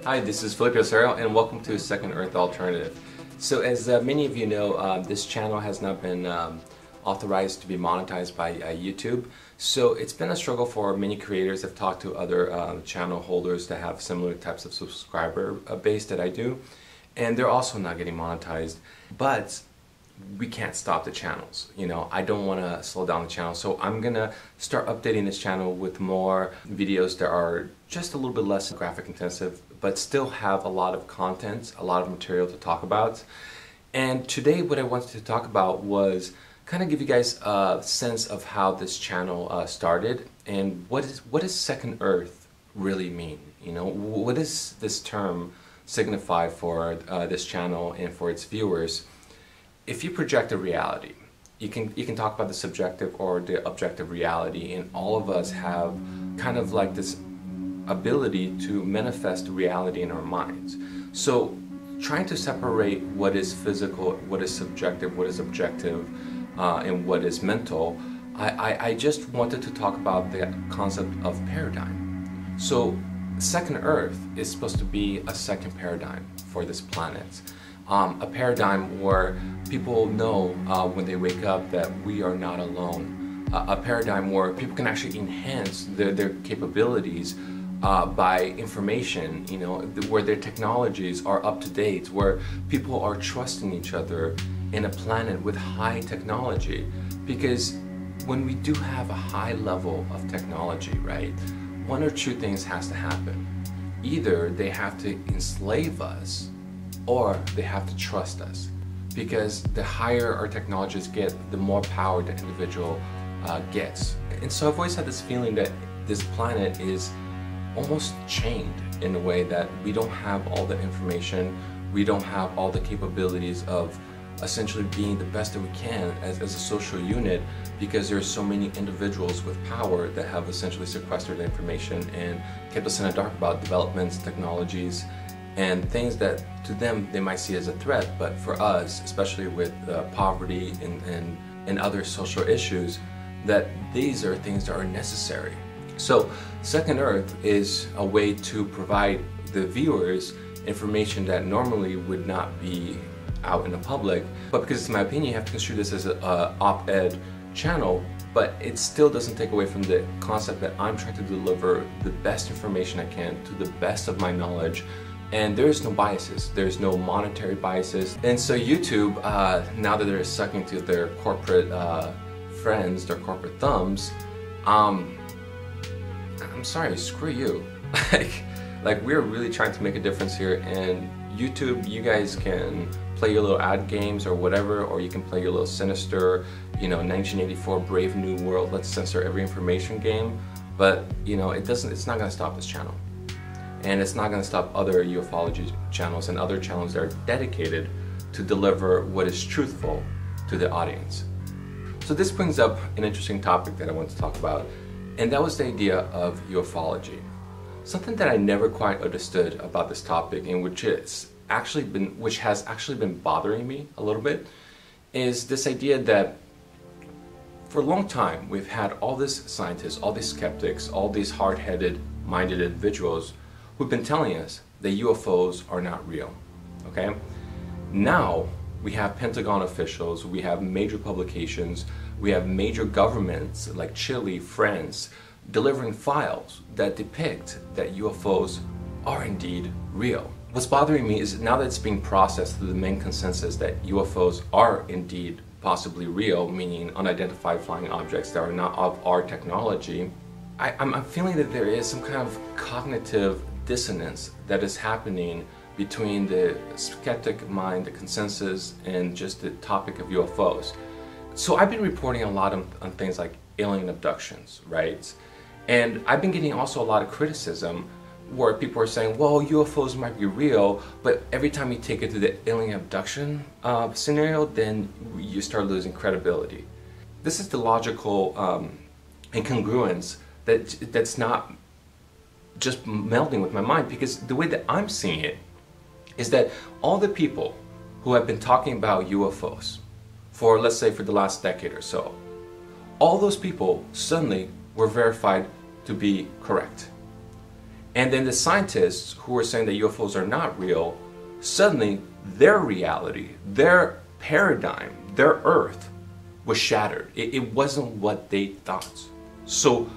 Hi, this is Felipe Osorio and welcome to Second Earth Alternative. So as many of you know, this channel has not been authorized to be monetized by YouTube. So it's been a struggle for many creators. I've talked to other channel holders that have similar types of subscriber base that I do, and they're also not getting monetized. But we can't stop the channels. You know, I don't want to slow down the channel, so I'm gonna start updating this channel with more videos that are just a little bit less graphic intensive, but still have a lot of content, a lot of material to talk about. And today what I wanted to talk about was kind of give you guys a sense of how this channel started and what does Second Earth really mean? You know, what does this term signify for this channel and for its viewers? If you project a reality, you can talk about the subjective or the objective reality, and all of us have kind of like this ability to manifest reality in our minds. So trying to separate what is physical, what is subjective, what is objective, and what is mental, I just wanted to talk about the concept of paradigm. So Second Earth is supposed to be a second paradigm for this planet. A paradigm where people know when they wake up that we are not alone. A paradigm where people can actually enhance their capabilities by information, you know, where their technologies are up to date, where people are trusting each other in a planet with high technology. Because when we do have a high level of technology, right, one or two things has to happen. Either they have to enslave us, or they have to trust us, because the higher our technologies get, the more power the individual gets. And so I've always had this feeling that this planet is almost chained in a way that we don't have all the information, we don't have all the capabilities of essentially being the best that we can as a social unit, because there's so many individuals with power that have essentially sequestered information and kept us in the dark about developments, technologies, and things that to them they might see as a threat, but for us, especially with poverty and other social issues, that these are things that are necessary. So Second Earth is a way to provide the viewers information that normally would not be out in the public, but because it's my opinion, you have to consider this as an op-ed channel, but it still doesn't take away from the concept that I'm trying to deliver the best information I can to the best of my knowledge. And there's no biases, there's no monetary biases. And so YouTube, now that they're sucking to their corporate friends, their corporate thumbs, I'm sorry, screw you. like we're really trying to make a difference here, and YouTube, you guys can play your little ad games or whatever, or you can play your little sinister, you know, 1984 Brave New World, let's censor every information game, but you know, it's not gonna stop this channel. And it's not going to stop other ufology channels and other channels that are dedicated to deliver what is truthful to the audience. So this brings up an interesting topic that I want to talk about, and that was the idea of ufology. Something that I never quite understood about this topic, and which has actually been bothering me a little bit, is this idea that for a long time we've had all these scientists, all these skeptics, all these hard-headed, minded individuals who've been telling us that UFOs are not real, okay? Now, we have Pentagon officials, we have major publications, we have major governments like Chile, France, delivering files that depict that UFOs are indeed real. What's bothering me is now that it's being processed through the main consensus that UFOs are indeed possibly real, meaning unidentified flying objects that are not of our technology, I'm feeling that there is some kind of cognitive dissonance that is happening between the skeptic mind, the consensus, and just the topic of UFOs. So I've been reporting a lot on things like alien abductions, right? And I've been getting also a lot of criticism where people are saying, well, UFOs might be real, but every time you take it to the alien abduction scenario, then you start losing credibility. This is the logical incongruence that's not just melding with my mind, because the way that I'm seeing it is that all the people who have been talking about UFOs for, let's say, for the last decade or so, all those people suddenly were verified to be correct. And then the scientists who are saying that UFOs are not real, suddenly their reality, their paradigm, their earth was shattered. It wasn't what they thought. So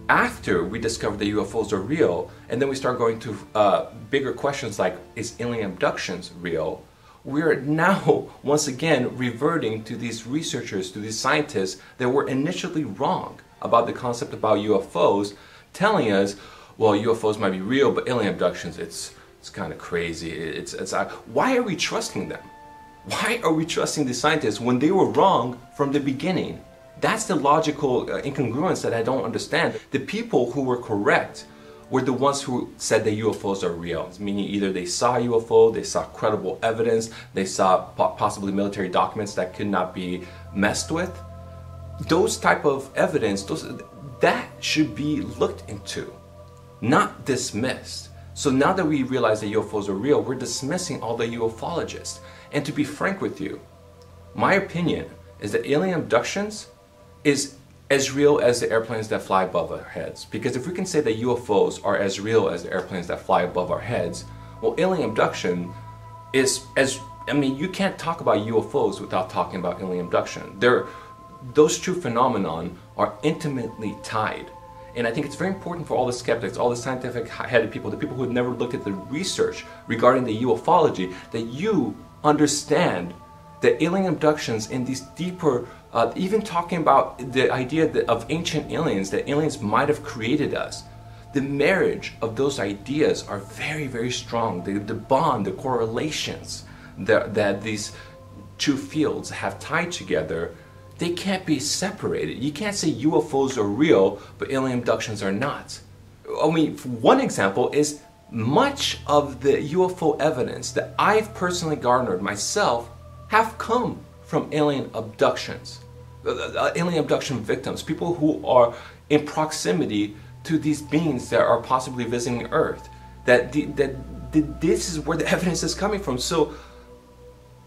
after we discovered that UFOs are real, and then we start going to bigger questions like, is alien abductions real? We are now, once again, reverting to these researchers, to these scientists that were initially wrong about the concept about UFOs, telling us, well, UFOs might be real, but alien abductions, it's kind of crazy. Why are we trusting them? Why are we trusting the scientists when they were wrong from the beginning? That's the logical incongruence that I don't understand. The people who were correct were the ones who said that UFOs are real, meaning either they saw a UFO, they saw credible evidence, they saw possibly military documents that could not be messed with. Those type of evidence, that should be looked into, not dismissed. So now that we realize that UFOs are real, we're dismissing all the UFOlogists. And to be frank with you, my opinion is that alien abductions is as real as the airplanes that fly above our heads. Because if we can say that UFOs are as real as the airplanes that fly above our heads, well, alien abduction is you can't talk about UFOs without talking about alien abduction. Those two phenomenon are intimately tied. And I think it's very important for all the skeptics, all the scientific-headed people, the people who have never looked at the research regarding the ufology, that you understand that alien abductions in these deeper, even talking about the idea of ancient aliens, that aliens might have created us, the marriage of those ideas are very, very strong. The bond, the correlations that these two fields have tied together, they can't be separated. You can't say UFOs are real, but alien abductions are not. I mean, one example is much of the UFO evidence that I've personally garnered myself have come from alien abductions, alien abduction victims, people who are in proximity to these beings that are possibly visiting Earth. This is where the evidence is coming from. So,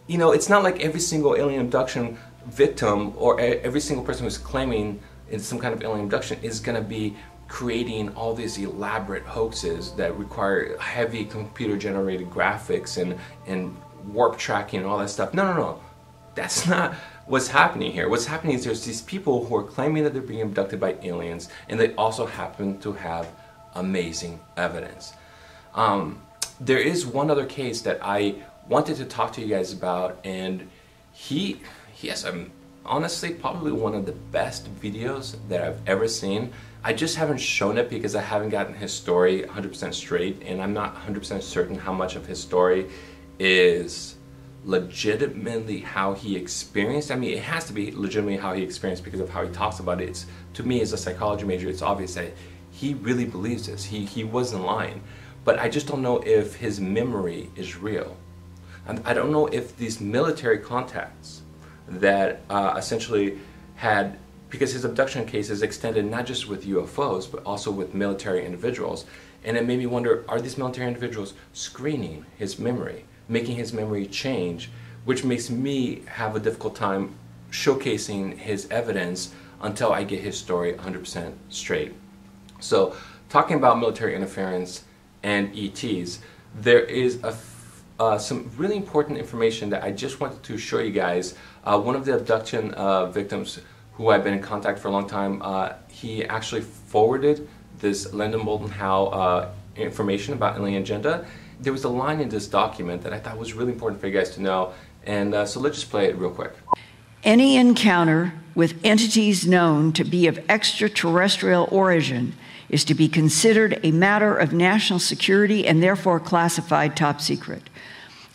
you know, it's not like every single alien abduction victim or every single person who's claiming in some kind of alien abduction is going to be creating all these elaborate hoaxes that require heavy computer generated graphics and warp tracking and all that stuff. No. That's not what's happening here. What's happening is there's these people who are claiming that they're being abducted by aliens, and they also happen to have amazing evidence. There is one other case that I wanted to talk to you guys about, and he has honestly probably one of the best videos that I've ever seen. I just haven't shown it because I haven't gotten his story 100% straight, and I'm not 100% certain how much of his story is legitimately how he experienced. I mean, it has to be legitimately how he experienced because of how he talks about it. To me, as a psychology major, it's obvious that he really believes this. He wasn't lying. But I just don't know if his memory is real. And I don't know if these military contacts that essentially had, because his abduction case is extended not just with UFOs, but also with military individuals. And it made me wonder, are these military individuals screening his memory, making his memory change, which makes me have a difficult time showcasing his evidence until I get his story 100% straight. So, talking about military interference and ETs, there is some really important information that I just wanted to show you guys. One of the abduction victims who I've been in contact for a long time, he actually forwarded this Lyndon Moulton Howe information about alien agenda. There was a line in this document that I thought was really important for you guys to know, and so let's just play it real quick. Any encounter with entities known to be of extraterrestrial origin is to be considered a matter of national security and therefore classified top secret.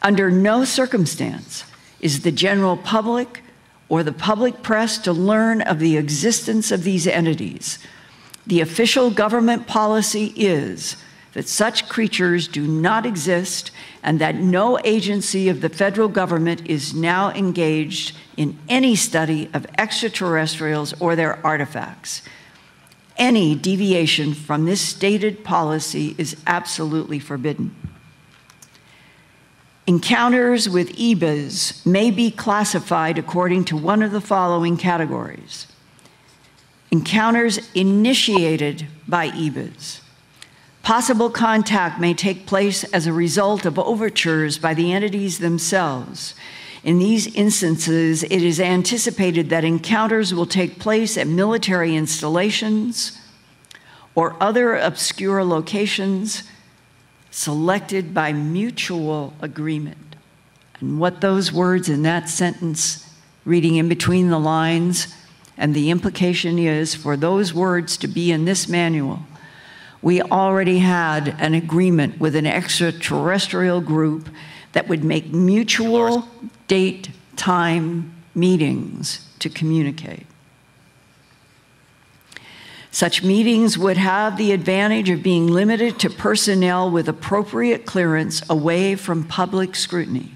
Under no circumstance is the general public or the public press to learn of the existence of these entities. The official government policy is that such creatures do not exist and that no agency of the federal government is now engaged in any study of extraterrestrials or their artifacts. Any deviation from this stated policy is absolutely forbidden. Encounters with EBEs may be classified according to one of the following categories. Encounters initiated by EBEs. Possible contact may take place as a result of overtures by the entities themselves. In these instances, it is anticipated that encounters will take place at military installations or other obscure locations selected by mutual agreement. And what those words in that sentence, reading in between the lines, and the implication is for those words to be in this manual, we already had an agreement with an extraterrestrial group that would make mutual date, time meetings to communicate. Such meetings would have the advantage of being limited to personnel with appropriate clearance away from public scrutiny.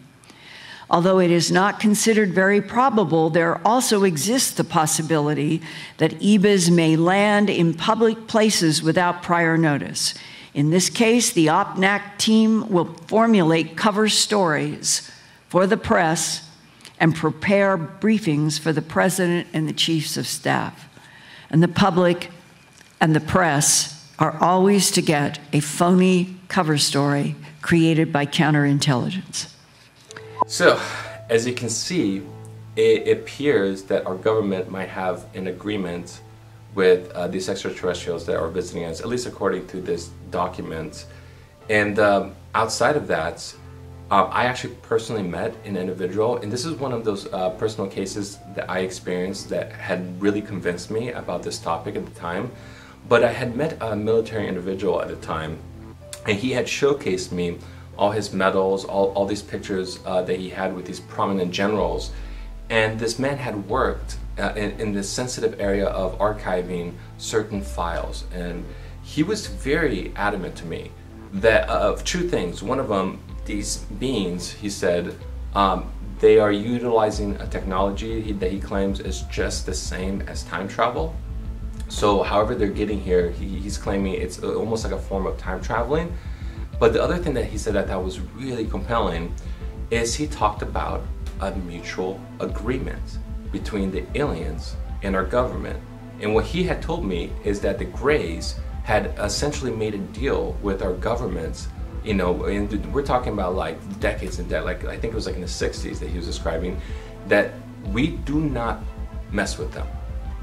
Although it is not considered very probable, there also exists the possibility that EBEs may land in public places without prior notice. In this case, the OPNAC team will formulate cover stories for the press and prepare briefings for the President and the Chiefs of Staff. And the public and the press are always to get a phony cover story created by counterintelligence. So, as you can see, it appears that our government might have an agreement with these extraterrestrials that are visiting us, at least according to this document. And outside of that, I actually personally met an individual, and this is one of those personal cases that I experienced that had really convinced me about this topic at the time. But I had met a military individual at the time, and he had showcased me all his medals, all these pictures that he had with these prominent generals. And this man had worked in this sensitive area of archiving certain files. And he was very adamant to me that of two things. One of them, these beings, he said, they are utilizing a technology that he claims is just the same as time travel. So however they're getting here, he's claiming it's almost like a form of time traveling. But the other thing that he said that I thought was really compelling is he talked about a mutual agreement between the aliens and our government. And what he had told me is that the Greys had essentially made a deal with our governments, you know, and we're talking about like decades and decades, like I think it was like in the 60s that he was describing, that we do not mess with them.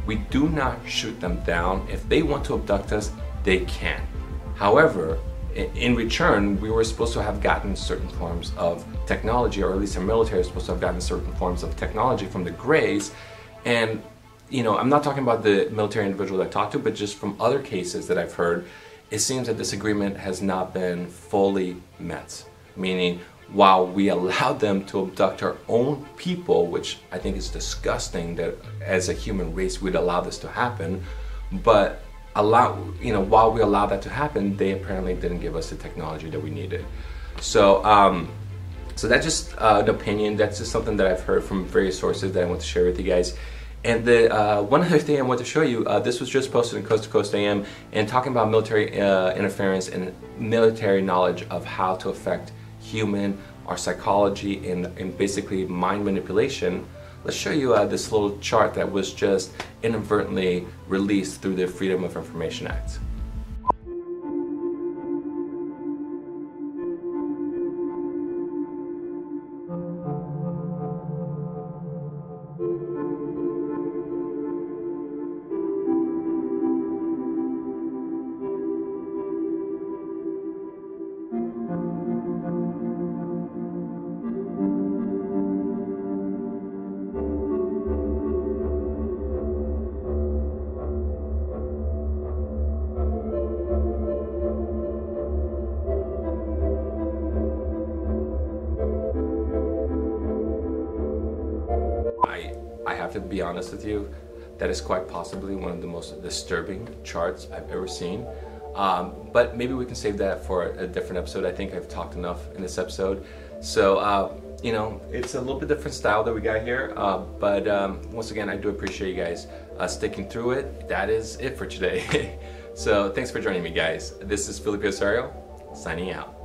We do not shoot them down. If they want to abduct us, they can. However, in return, we were supposed to have gotten certain forms of technology, or at least our military was supposed to have gotten certain forms of technology from the Greys. And, you know, I'm not talking about the military individual that I talked to, but just from other cases that I've heard, it seems that this agreement has not been fully met. Meaning, while we allowed them to abduct our own people, which I think is disgusting that as a human race we'd allow this to happen, but while we allowed that to happen, they apparently didn't give us the technology that we needed. So, so that's just an opinion. That's just something that I've heard from various sources that I want to share with you guys. And the one other thing I want to show you, this was just posted in Coast to Coast AM, and talking about military interference and military knowledge of how to affect our psychology, and basically mind manipulation. Let's show you this little chart that was just inadvertently released through the Freedom of Information Act. I have to be honest with you, that is quite possibly one of the most disturbing charts I've ever seen. But maybe we can save that for a different episode. I think I've talked enough in this episode. So, you know, it's a little bit different style that we got here. But once again, I do appreciate you guys sticking through it. That is it for today. So thanks for joining me, guys. This is Felipe Osorio, signing out.